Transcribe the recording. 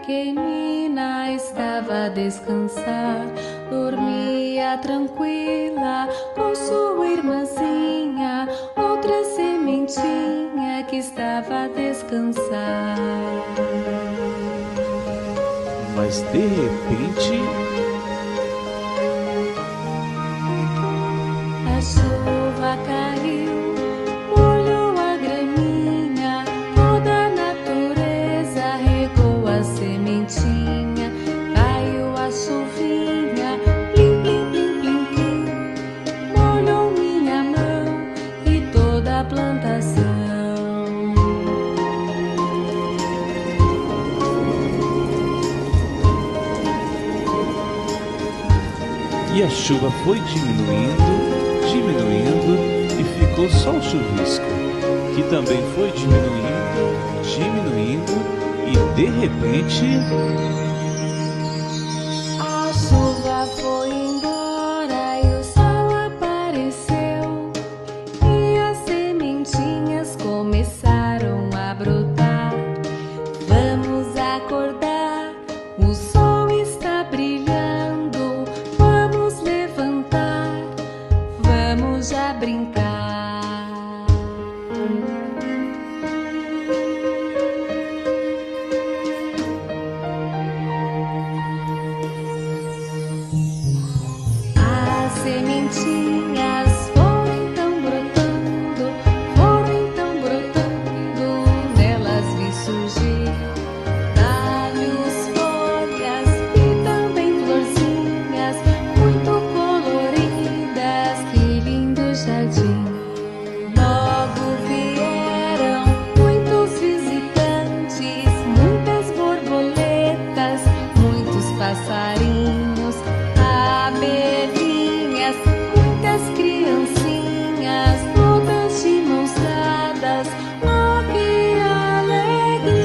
pequenina estava a descansar, dormia tranquila com sua irmãzinha, outra sementinha que estava a descansar. Mas de repente, a chuva caiu, molhou a graminha, toda a natureza regou a sementinha. Caiu a chuvinha, plim, plim, plim, plim, plim, molhou minha mão e toda a plantação. e a chuva foi diminuindo, diminuindo e ficou só o chuvisco, que também foi diminuindo, diminuindo e de repente A chuva foi embora e o sol apareceu e as sementinhas começaram a brotar. Vamos acordar, o sol está brilhando. Vamos levantar, vamos já brincar. As sementinhas foram então brotando, nelas vi surgir galhos, folhas e também florzinhas muito coloridas, que lindo jardim. Logo vieram muitos visitantes, muitas borboletas, muitos passarinhos.